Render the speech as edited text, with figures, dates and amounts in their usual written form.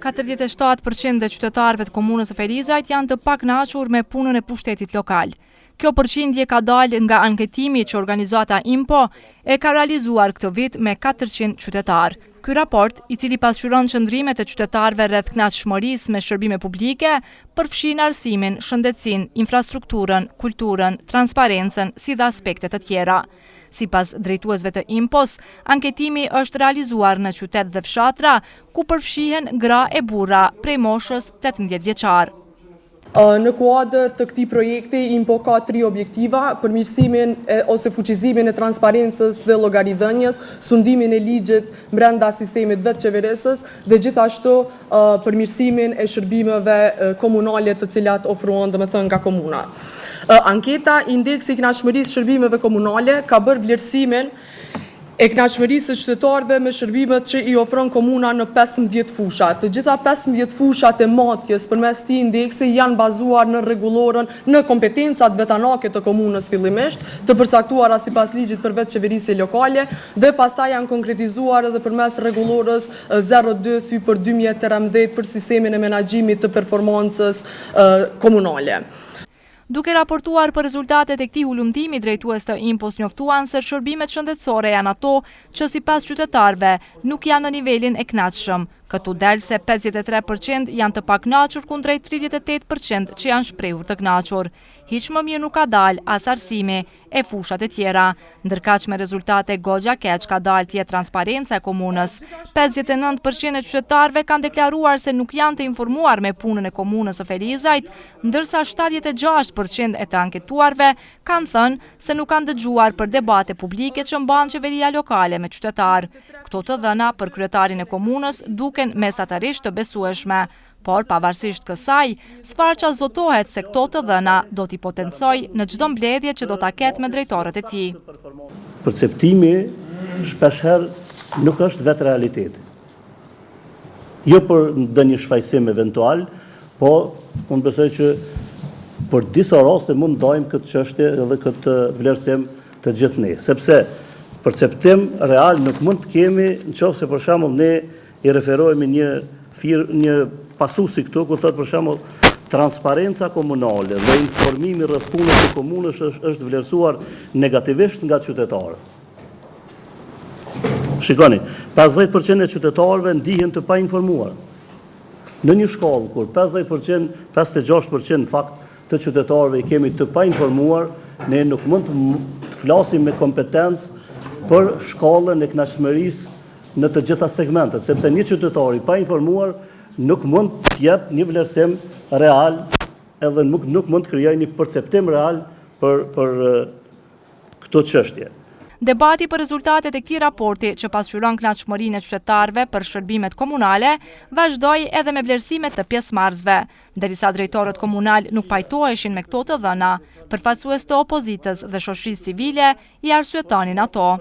47% e qytetarëve të komunës së Felizajt janë të pakënaqur me punën e pushtetit lokal. Kjo përqindje ka dalë nga anketimi që organizata IMPO e ka realizuar këtë vit me 400 qytetarë. Ky raport, i cili pasqyron qëndrimet e qytetarëve rreth kënaqësmërisë me shërbime publike, përfshin arsimin, shëndetësinë, infrastrukturën, kulturën, transparencën, si dhe aspekte të tjera. Sipas drejtuesve të IMPO-s, anketimi është realizuar në qytet dhe fshatra, ku përfshihen gra e burra prej moshës 18 vjeçar. Në kuadër të këtij projekti, IMPO ka 3 objektiva: përmirësimin ose fuqizimin e transparencës dhe llogaridhënies, sundimin e ligjit brenda sistemit vetë qeverisës dhe gjithashtu përmirësimin e shërbimeve komunale të cilat ofrohen domethënë nga komuna. Anketa indeksi i kënaqësmërisë shërbimeve komunale ka bërë vlerësimin e kënaqësmërisë së qytetarëve me shërbimet që i ofron komuna në 15 fusha. Të gjitha 15 fushat e matjes përmes këtij indeksi janë bazuar në rregullorën, në kompetencat vetanake të komunës fillimisht, të përcaktuara sipas ligjit për vetëqeverisje lokale dhe pastaj janë konkretizuar edhe përmes rregullorës 02/2013 për sistemin e menaxhimit të performancës komunale. Duke raportuar për rezultatet e këtij hulumtimi, drejtues të IMPO-s njoftuan se shërbimet shëndetësore janë ato që sipas qytetarëve nuk janë në nivelin e kënaqshëm. Këtu del se 53% janë të pakënaqur kundrejt 38% që janë shprehur të kënaqur. Hiç më mirë nuk ka dalë as arsimi e fushat e tjera, ndërkaq me rezultate goxha keq ka dalë tjetër transparenca e komunës. 59% e qytetarëve kanë deklaruar se nuk janë të informuar me punën e komunës së Felizajt, ndërsa 76% e të anketuarve kanë thënë se nuk kanë dëgjuar për debate publike që mban qeveria lokale me qytetarë. Këto të dhëna për kryetarin e komunës duken mesatarisht të besueshme, por pavarësisht kësaj, sfarqa zotohet se këto të dhëna do t'i potencoj në çdo mbledhje që do ta ketë me drejtorët e tij. Perceptimi shpeshherë nuk është vetë realiteti. Jo për ndonjë shfaqsim eventual, po unë besoj që për disa raste mund ndajmë këtë çështje edhe këtë vlerësim të gjithë ne, sepse perceptim real nuk mund të kemi nëse për shembull ne i referohemi një pasuesi këtu ku thotë për shembull transparenca komunale dhe informimi rreth punës së komunës është vlerësuar negativisht nga qytetarët. Shikoni, 50% e qytetarëve ndihen të painformuar. Në një shkollë kur 56% në fakt të qytetarëve i kemi të painformuar, ne nuk mund të flasim me kompetencë për shkollën e kënaqësmërisë në të gjitha segmentet, sepse një qytetar i painformuar nuk mund të jep një vlerësim real edhe nuk mund të krijojë një perceptim real për këto çështje. Debati për rezultatet e këtij raporti, që pasqyron kënaqësmërinë e qytetarëve për shërbimet komunale, vazhdoi edhe me vlerësimet të pjesëmarrësve, derisa drejtorët komunal nuk pajtoheshin me këto të dhëna. Përfaqësues të opozitës dhe shoqërisë civile i arsyetonin ato.